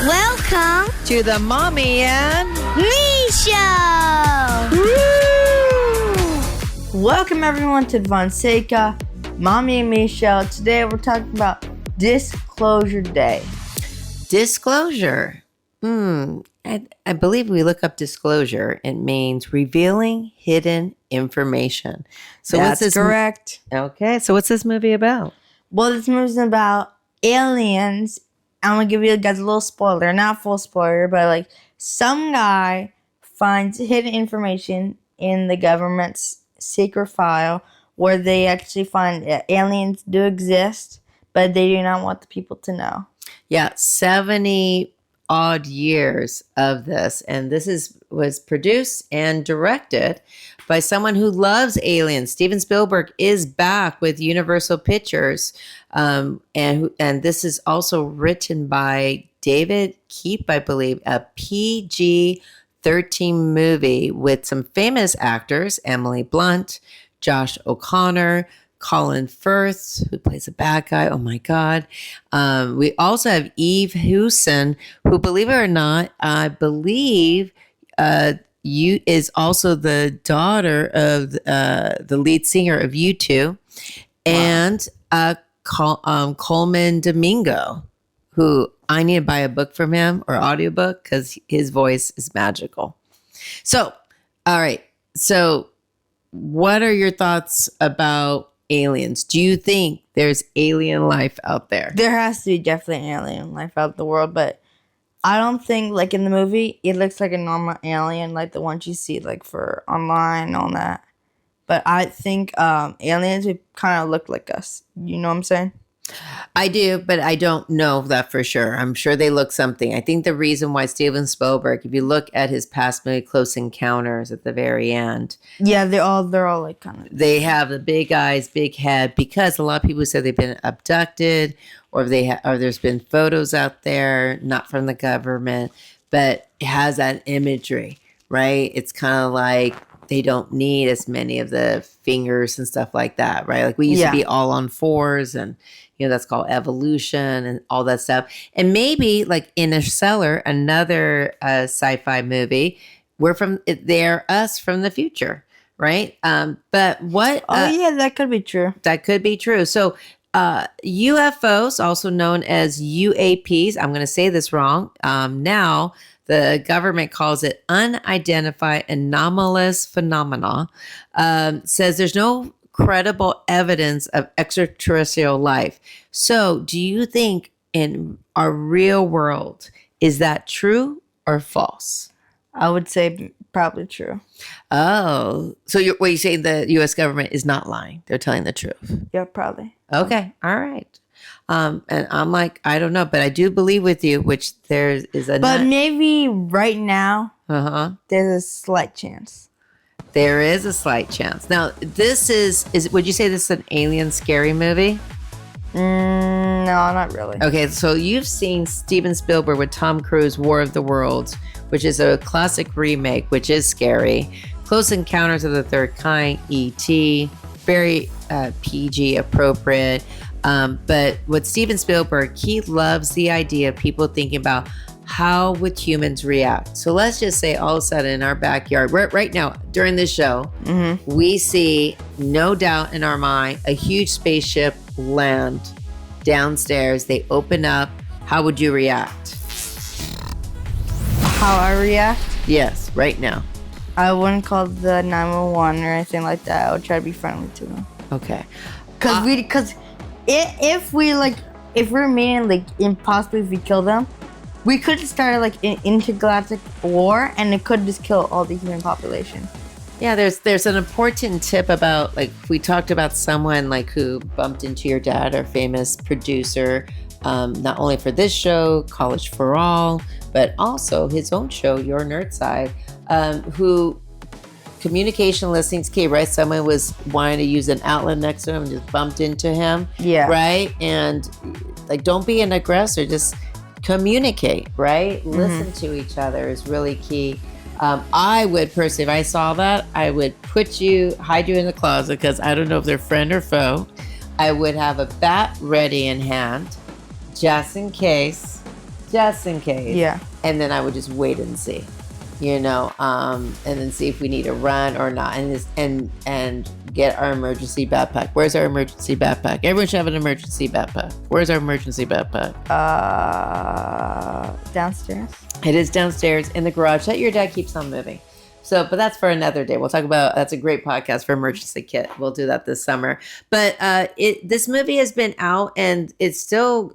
Welcome to the Mommy and Me Show! Woo! Welcome everyone to the Fonseca Mommy and Me Show. Today we're talking about Disclosure Day. Disclosure. I believe we look up disclosure. It means revealing hidden information. So That's what's this correct. Okay, so what's this movie about? Well, this movie's about aliens. I'm going to give you guys a little spoiler. Not full spoiler, but like some guy finds hidden information in the government's secret file where they actually find aliens do exist, but they do not want the people to know. Yeah, 70 odd years of this, and this was produced and directed by someone who loves aliens. Steven Spielberg is back with Universal Pictures, and this is also written by David Keep, I believe, a PG-13 movie with some famous actors: Emily Blunt, Josh O'Connor, Colin Firth, who plays a bad guy. Oh my God. We also have Eve Hewson, who, believe it or not, I believe is also the daughter of the lead singer of U2, and Coleman Domingo, who I need to buy a book from him or audiobook because his voice is magical. So, all right. So what are your thoughts about aliens? Do you think there's alien life out there? There has to be definitely alien life out in the world, but I don't think, like in the movie, it looks like a normal alien, like the ones you see like for online and all that. But I think aliens would kind of look like us. You know what I'm saying? I do, but I don't know that for sure. I'm sure they look something. I think the reason why Steven Spielberg, if you look at his past movie, Close Encounters, at the very end. Yeah, they're all like kind of. They have the big eyes, big head, because a lot of people said they've been abducted, or or there's been photos out there, not from the government, but it has that imagery, right? It's kind of like they don't need as many of the fingers and stuff like that, right? Like we used to be all on fours, and that's called evolution and all that stuff. And maybe like Interstellar, another sci-fi movie, they're us from the future, right? But what? Yeah, that could be true. That could be true. So UFOs, also known as UAPs, I'm going to say this wrong. Now the government calls it unidentified anomalous phenomena. Says there's no credible evidence of extraterrestrial life. So do you think in our real world, is that true or false? I would say probably true. Oh, so you say the U.S. government is not lying. They're telling the truth. Yeah, probably. Okay. All right. And I'm like, I don't know, but I do believe with you, which there is a... But maybe right now, there's a slight chance. There is a slight chance. Now, this would you say this is an alien scary movie? No, not really. Okay, so you've seen Steven Spielberg with Tom Cruise, War of the Worlds, which is a classic remake, which is scary. Close Encounters of the Third Kind, E.T., very PG appropriate. But with Steven Spielberg, he loves the idea of people thinking about how would humans react. So let's just say all of a sudden in our backyard, right now during this show, we see, no doubt in our mind, a huge spaceship land downstairs. They open up. How would you react? How I react? Yes, right now. I wouldn't call the 911 or anything like that. I would try to be friendly to them. Okay. Because if we're meeting, like, impossibly if we kill them, we could start like an intergalactic war, and it could just kill all the human population. Yeah, there's an important tip about, like, we talked about someone like who bumped into your dad, our famous producer, not only for this show, College for All, but also his own show, Your Nerd Side, who communication listening's key, right? Someone was wanting to use an outlet next to him and just bumped into him. Yeah. Right? And like, don't be an aggressor, just communicate, right? Listen to each other is really key. I would personally, if I saw that, I would hide you in the closet, because I don't know if they're friend or foe. I would have a bat ready in hand, just in case. just in case. Yeah. And then I would just wait and see, and then see if we need to run or not, and get our emergency backpack. Where's our emergency backpack? Everyone should have an emergency backpack. Where's our emergency backpack? Downstairs. It is downstairs in the garage that your dad keeps on moving. So, but that's for another day. We'll talk about, that's a great podcast for emergency kit. We'll do that this summer. But this movie has been out and it's still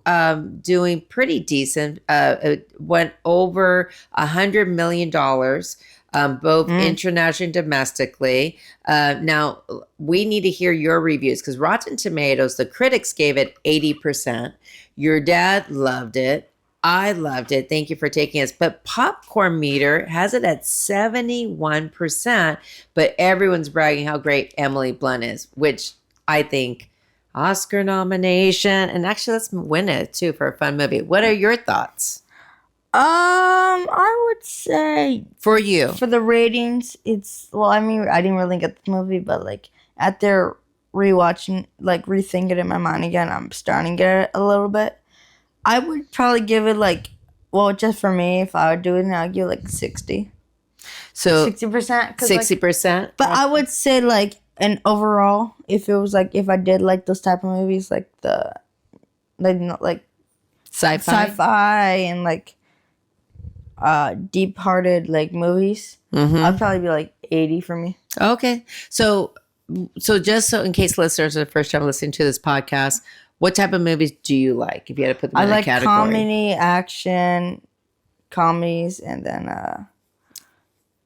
doing pretty decent. It went over $100 million, both internationally and domestically. Now, we need to hear your reviews because Rotten Tomatoes, the critics gave it 80%. Your dad loved it. I loved it. Thank you for taking us. But Popcorn Meter has it at 71%, but everyone's bragging how great Emily Blunt is, which I think Oscar nomination. And actually, let's win it too for a fun movie. What are your thoughts? I would say for you, for the ratings, I didn't really get the movie, but like after rewatching, like rethinking it in my mind again, I'm starting to get it a little bit. I would probably give it just for me, if I would do it, I'd give it like 60. So 60%. 60%? But I would say an overall, if it was if I did those type of movies, sci-fi and deep-hearted movies, I'd probably be 80 for me. Okay. So just in case listeners are the first time listening to this podcast, what type of movies do you like? If you had to put them in a category, I like comedy, action, comedies, and then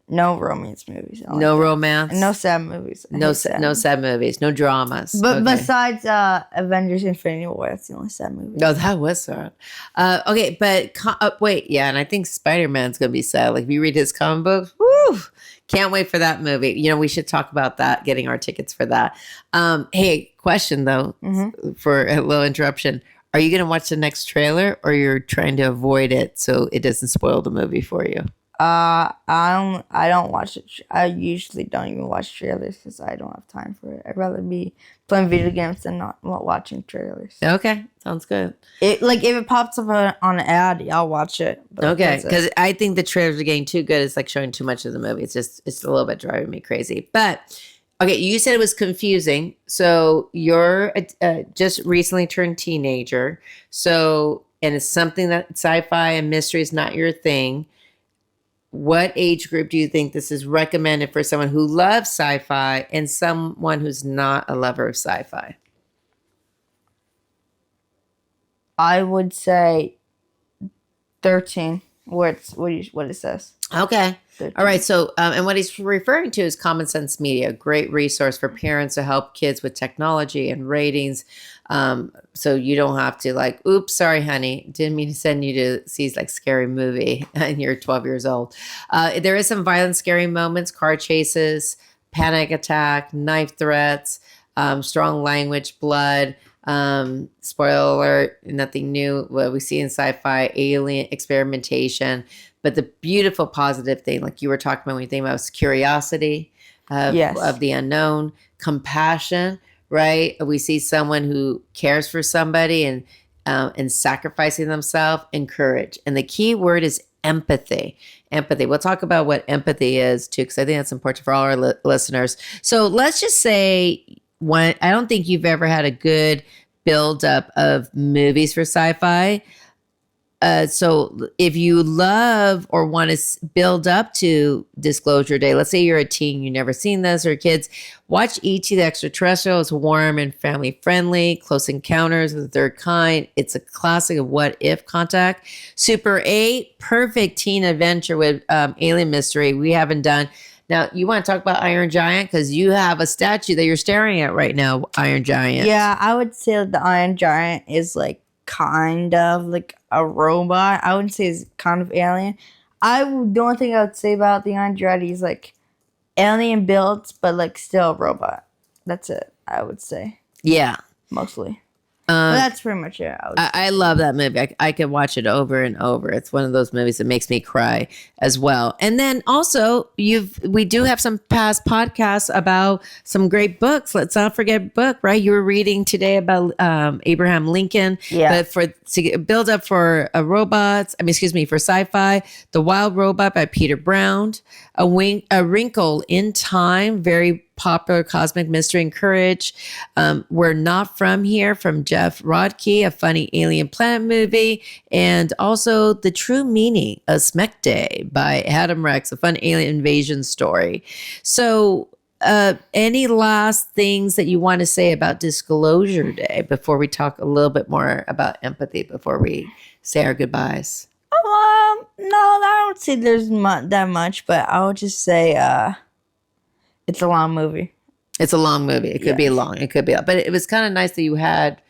no romance movies. No romance. No sad movies. No sad movies. No dramas. But besides Avengers: Infinity War, that's the only sad movie. No, that was sad. Okay, but wait, yeah, and I think Spider-Man's gonna be sad. If you read his comic books, woo! Can't wait for that movie. We should talk about that, getting our tickets for that. Hey, question though, for a little interruption. Are you going to watch the next trailer or you're trying to avoid it so it doesn't spoil the movie for you? I don't watch it. I usually don't even watch trailers because I don't have time for it. I'd rather be playing video games than not watching trailers. Okay, sounds good. If it pops up on an ad, I'll watch it. Okay, because I think the trailers are getting too good. It's showing too much of the movie. It's a little bit driving me crazy. But okay, you said it was confusing. So you're just recently turned teenager. So, and it's something that sci-fi and mystery is not your thing. What age group do you think this is recommended for someone who loves sci-fi and someone who's not a lover of sci-fi? I would say 13. What it says. Okay. 13. All right. So, and what he's referring to is Common Sense Media, a great resource for parents to help kids with technology and ratings. So you don't have to oops, sorry, honey, didn't mean to send you to see scary movie and you're 12 years old. There is some violent, scary moments, car chases, panic attack, knife threats, strong language, blood. Spoiler alert, nothing new. What we see in sci-fi, alien experimentation, but the beautiful positive thing, like you were talking about when you think about, is curiosity of the unknown, compassion, right? We see someone who cares for somebody and sacrificing themselves, and courage. And the key word is empathy. Empathy. We'll talk about what empathy is too, because I think that's important for all our listeners. So let's just say, I don't think you've ever had a good buildup of movies for sci-fi. So if you love or want to build up to Disclosure Day, let's say you're a teen, you've never seen this, or kids, watch E.T. the Extraterrestrial. It's warm and family friendly. Close Encounters of the Third Kind. It's a classic of what if contact. Super 8, perfect teen adventure with alien mystery we haven't done. Now, you want to talk about Iron Giant? Because you have a statue that you're staring at right now, Iron Giant. Yeah, I would say that the Iron Giant is kind of a robot. I wouldn't say it's kind of alien. The only thing I would say about the Iron Giant is alien built, but still a robot. That's it, I would say. Yeah. Mostly. But that's pretty much it. I love that movie. I could watch it over and over. It's one of those movies that makes me cry as well. And then also, we do have some past podcasts about some great books. Let's not forget book, right? You were reading today about Abraham Lincoln. Yeah. But to build up for for Sci-Fi, The Wild Robot by Peter Brown, A Wrinkle in Time, very popular cosmic mystery and courage. We're Not From Here from Jeff Rodkey, a funny alien planet movie, and also The True Meaning of Smekte by Adam Rex, a fun alien invasion story. So any last things that you want to say about Disclosure Day before we talk a little bit more about empathy before we say our goodbyes? No, I don't say there's that much, but I would just say it's a long movie. It's a long movie. It could be long. It could be, but it was kind of nice that you had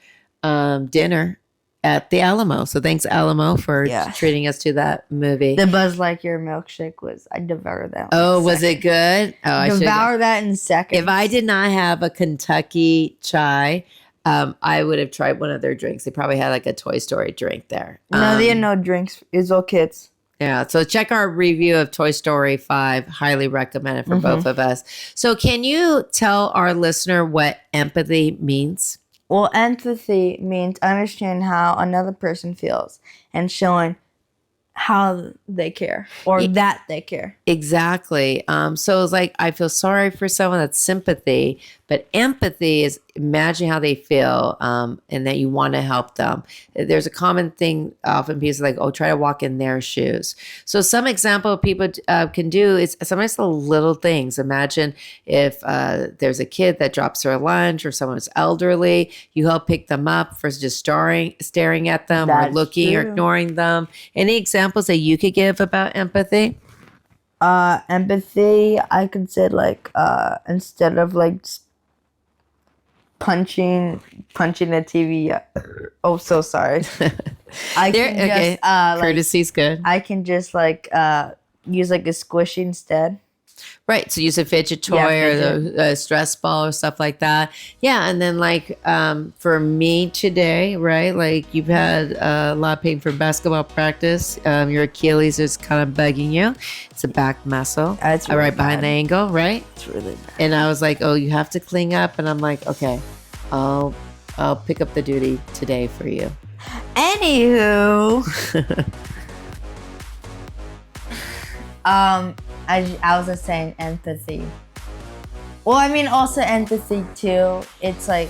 dinner at the Alamo. So thanks, Alamo, for treating us to that movie. The Buzz Lightyear milkshake I devoured that. Was it good? Oh, I devoured that in seconds. If I did not have a Kentucky chai, I would have tried one of their drinks. They probably had like a Toy Story drink there. No, they had no drinks. It's all kids. Yeah, so check our review of Toy Story 5. Highly recommended for both of us. So can you tell our listener what empathy means? Well, empathy means understanding how another person feels and showing how they care or that they care. Exactly. So it's like, I feel sorry for someone. That's sympathy, but empathy is imagine how they feel and that you want to help them. There's a common thing often people say, like, oh, try to walk in their shoes. So some example people can do is sometimes the little things. Imagine if there's a kid that drops their lunch or someone's elderly, you help pick them up versus just staring at them or looking or ignoring them. Any examples that you could give about empathy? Empathy, I could say like instead of like punching the TV. Oh, so sorry. I can just courtesy's good. I can just like use like a squishy instead. Right. So use a fidget toy or a stress ball or stuff like that. Yeah. And then like for me today, right, like you've had a lot of pain from basketball practice. Your Achilles is kind of bugging you. It's a back muscle. It's really right behind the ankle, right? It's really bad. And I was like, oh, you have to clean up. And I'm like, okay, I'll pick up the duty today for you. Anywho. I was just saying empathy. Well, I mean also empathy too. It's like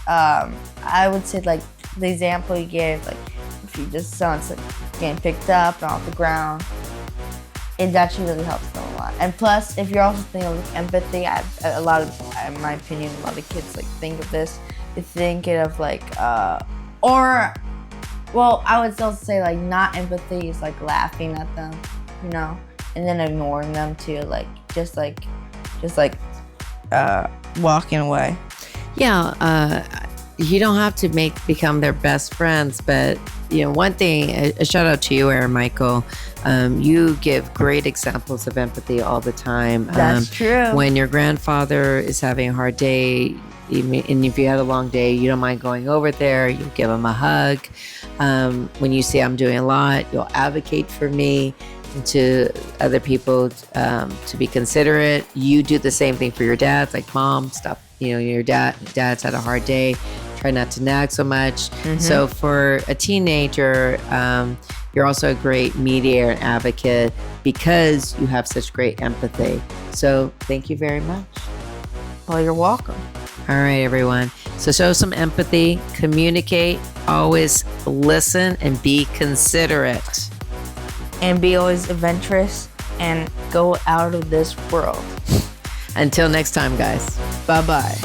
I would say like the example you gave, like if you just saw someone getting picked up and off the ground, it actually really helps them a lot. And plus, if you're also thinking of empathy, a lot of, in my opinion, a lot of kids like think of this. They think of like I would still say like not empathy is like laughing at them, you know, and then ignoring them too, like just walking away. Yeah, you don't have to become their best friends, but you know, one thing, a shout out to you, Aaron Michael. You give great examples of empathy all the time. That's true. When your grandfather is having a hard day, and if you had a long day, you don't mind going over there. You'll give him a hug. When you see I'm doing a lot, you'll advocate for me and to other people to be considerate. You do the same thing for your dads, like mom, stuff. You know, your dad's had a hard day. Try not to nag so much. Mm-hmm. So for a teenager, you're also a great mediator and advocate because you have such great empathy. So thank you very much. Well, you're welcome. All right, everyone. So show some empathy, communicate, always listen, and be considerate. And be always adventurous and go out of this world. Until next time, guys. Bye-bye.